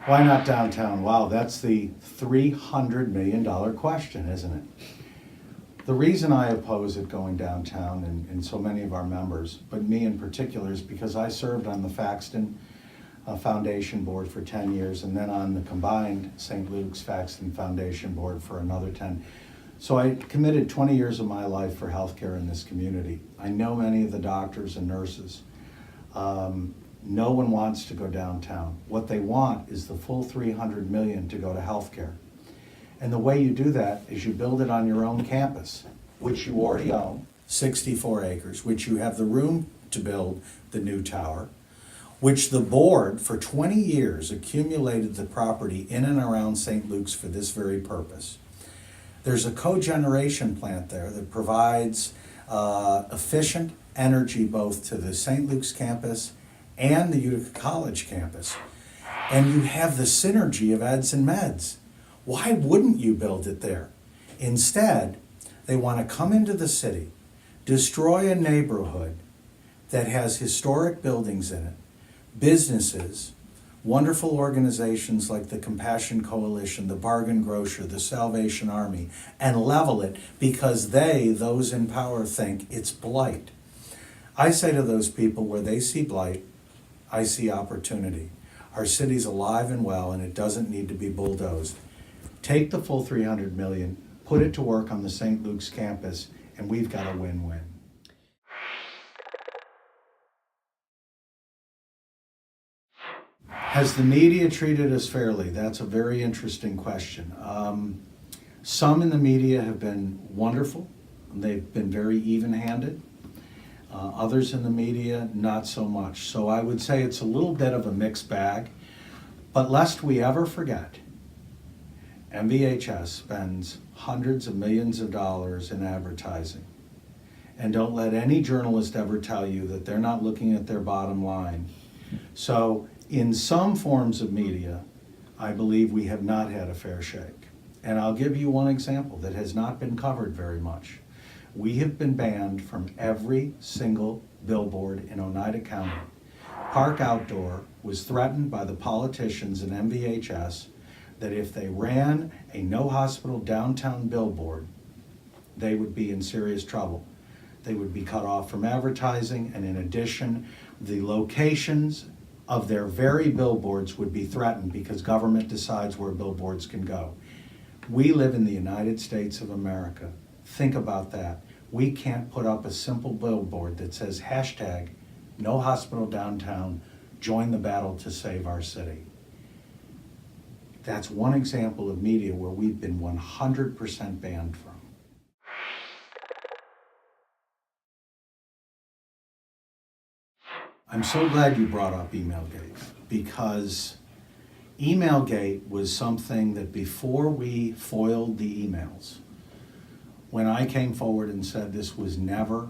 Why not downtown? Wow, that's the $300 million question, isn't it? The reason I oppose it going downtown, and so many of our members, but me in particular, is because I served on the Faxton Foundation Board for 10 years and then on the combined St. Luke's Faxton Foundation Board for another 10. So I committed 20 years of my life for healthcare in this community. I know many of the doctors and nurses. No one wants to go downtown. What they want is the full $300 million to go to healthcare. And the way you do that is you build it on your own campus, which you already own, 64 acres, which you have the room to build the new tower, which the board for 20 years accumulated the property in and around St. Luke's for this very purpose. There's a cogeneration plant there that provides efficient energy both to the St. Luke's campus and the Utica College campus. And you have the synergy of eds and meds. Why wouldn't you build it there? Instead, they want to come into the city, destroy a neighborhood that has historic buildings in it, businesses, wonderful organizations like the Compassion Coalition, the Bargain Grocer, the Salvation Army, and level it because those in power, think it's blight. I say to those people, where they see blight, I see opportunity. Our city's alive and well, and it doesn't need to be bulldozed. Take the full $300 million, put it to work on the St. Luke's campus, and we've got a win-win. Has the media treated us fairly? That's a very interesting question. Some in the media have been wonderful. They've been very even-handed. Others in the media, not so much. So I would say it's a little bit of a mixed bag. But lest we ever forget, MVHS spends hundreds of millions of dollars in advertising. And don't let any journalist ever tell you that they're not looking at their bottom line. So in some forms of media, I believe we have not had a fair shake. And I'll give you one example that has not been covered very much. We have been banned from every single billboard in Oneida County. Park Outdoor was threatened by the politicians in MVHS that if they ran a NoHospitalDowntown billboard, they would be in serious trouble. They would be cut off from advertising, and in addition, the locations of their very billboards would be threatened because government decides where billboards can go. We live in the United States of America. Think about that. We can't put up a simple billboard that says hashtag NoHospitalDowntown, join the battle to save our city. That's one example of media where we've been 100% banned from. I'm so glad you brought up Emailgate, because Emailgate was something that before we foiled the emails, when I came forward and said this was never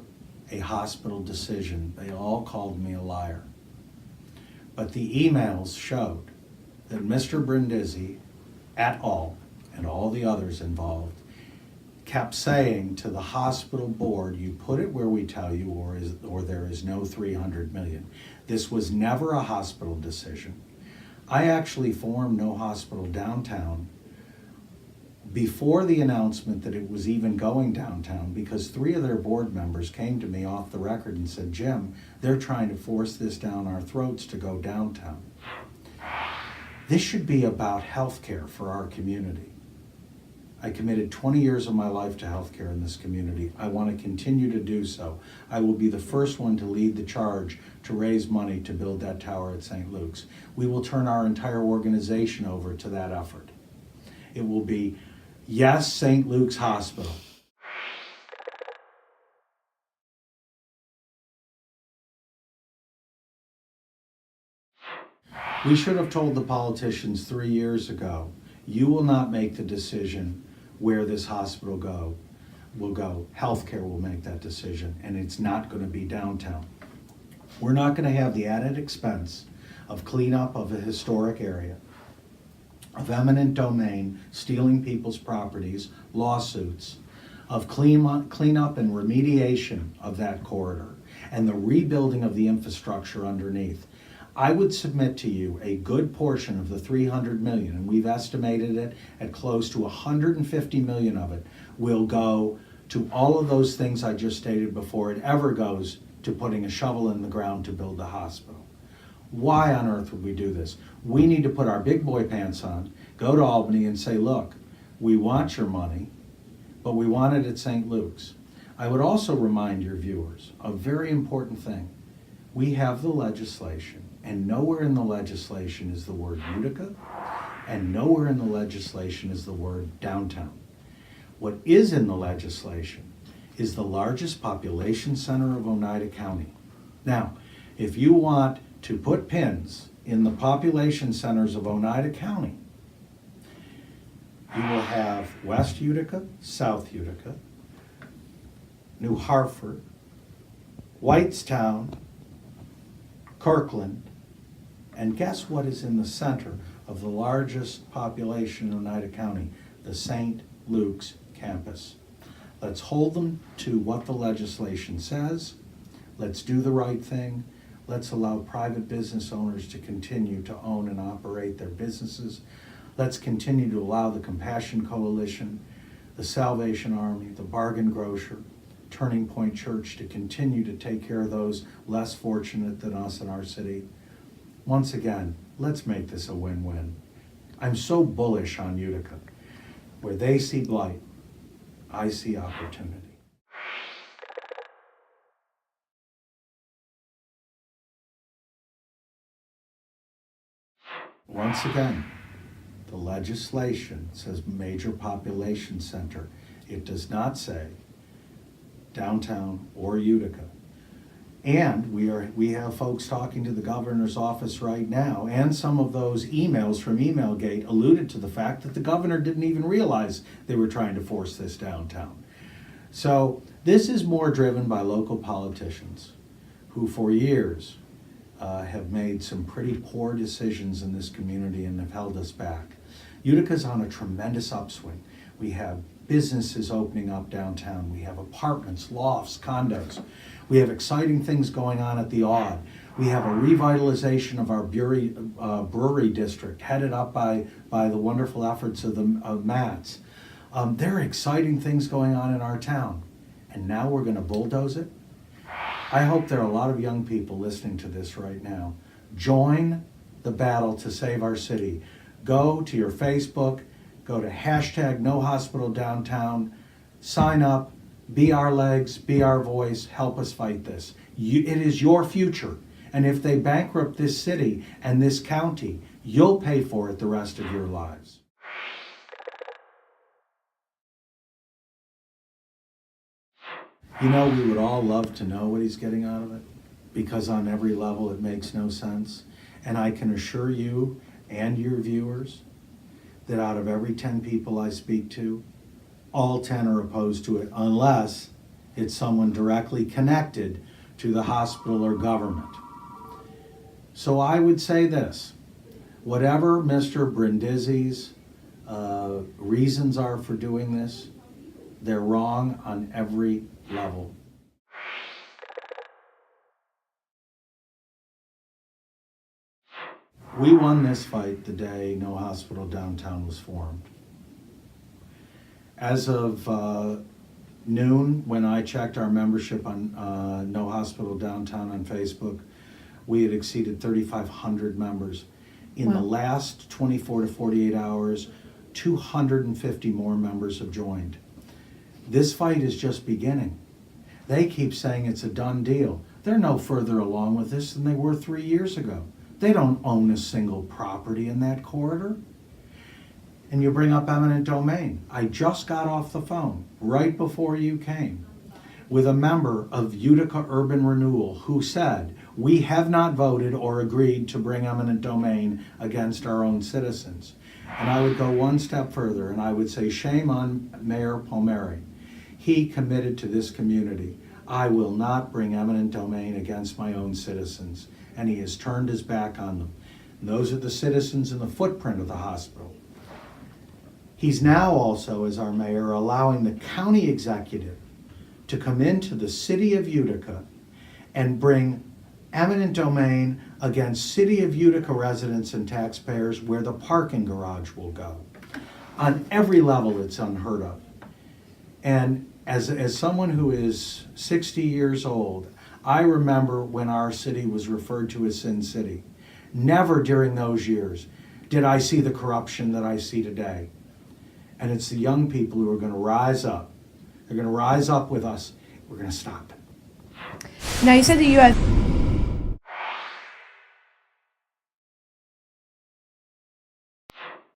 a hospital decision, they all called me a liar. But the emails showed that Mr. Brindisi et al. And all the others involved kept saying to the hospital board, you put it where we tell you, or there is no $300 million. This was never a hospital decision. I actually formed NoHospitalDowntown before the announcement that it was even going downtown, because 3 of their board members came to me off the record and said, Jim, they're trying to force this down our throats to go downtown. This should be about health care for our community. I committed 20 years of my life to healthcare in this community. I want to continue to do so. I will be the first one to lead the charge to raise money to build that tower at St. Luke's. We will turn our entire organization over to that effort. It will be, yes, St. Luke's Hospital. We should have told the politicians 3 years ago, you will not make the decision where this hospital will go. Healthcare will make that decision, and it's not going to be downtown. We're not going to have the added expense of cleanup of a historic area, of eminent domain, stealing people's properties, lawsuits, of cleanup and remediation of that corridor, and the rebuilding of the infrastructure underneath. I would submit to you a good portion of the $300 million, and we've estimated it at close to $150 million of it, will go to all of those things I just stated before it ever goes to putting a shovel in the ground to build the hospital. Why on earth would we do this? We need to put our big boy pants on, go to Albany and say, look, we want your money, but we want it at St. Luke's. I would also remind your viewers a very important thing. We have the legislation, and nowhere in the legislation is the word Utica, and nowhere in the legislation is the word downtown. What is in the legislation is the largest population center of Oneida County. Now, if you want to put pins in the population centers of Oneida County, you will have West Utica, South Utica, New Hartford, Whitestown, Kirkland, and guess what is in the center of the largest population in Oneida County? The St. Luke's campus. Let's hold them to what the legislation says. Let's do the right thing. Let's allow private business owners to continue to own and operate their businesses. Let's continue to allow the Compassion Coalition, the Salvation Army, the Bargain Grocer, Turning Point Church to continue to take care of those less fortunate than us in our city. Once again, let's make this a win-win. I'm so bullish on Utica. Where they see blight, I see opportunity. Once again, the legislation says major population center. It does not say downtown or Utica. And we have folks talking to the governor's office right now, and some of those emails from Emailgate alluded to the fact that the governor didn't even realize they were trying to force this downtown. So this is more driven by local politicians who for years have made some pretty poor decisions in this community and have held us back. Utica's on a tremendous upswing. We have businesses opening up downtown. We have apartments, lofts, condos. We have exciting things going on at the Odd. We have a revitalization of our brewery district headed up by the wonderful efforts of Matts. There are exciting things going on in our town. And now we're going to bulldoze it? I hope there are a lot of young people listening to this right now. Join the battle to save our city. Go to your Facebook, go to #NoHospitalDowntown, sign up, be our legs, be our voice, help us fight this. It is your future. And if they bankrupt this city and this county, you'll pay for it the rest of your lives. You know, we would all love to know what he's getting out of it, because on every level it makes no sense. And I can assure you and your viewers that out of every 10 people I speak to, all 10 are opposed to it, unless it's someone directly connected to the hospital or government. So I would say this: whatever Mr. Brindisi's reasons are for doing this, they're wrong on every level. We won this fight the day No Hospital Downtown was formed. As of noon, when I checked our membership on No Hospital Downtown on Facebook, we had exceeded 3,500 members. In the last 24 to 48 hours, 250 more members have joined. This fight is just beginning. They keep saying it's a done deal. They're no further along with this than they were 3 years ago. They don't own a single property in that corridor. And you bring up eminent domain. I just got off the phone right before you came with a member of Utica Urban Renewal who said, we have not voted or agreed to bring eminent domain against our own citizens. And I would go one step further and I would say, shame on Mayor Palmieri. He committed to this community. I will not bring eminent domain against my own citizens. And he has turned his back on them. And those are the citizens in the footprint of the hospital. He's now also, as our mayor, allowing the county executive to come into the city of Utica and bring eminent domain against city of Utica residents and taxpayers where the parking garage will go. On every level, it's unheard of. And as someone who is 60 years old, I remember when our city was referred to as Sin City. Never during those years did I see the corruption that I see today. And it's the young people who are going to rise up. They're going to rise up with us. We're going to stop it. Now, you said that you have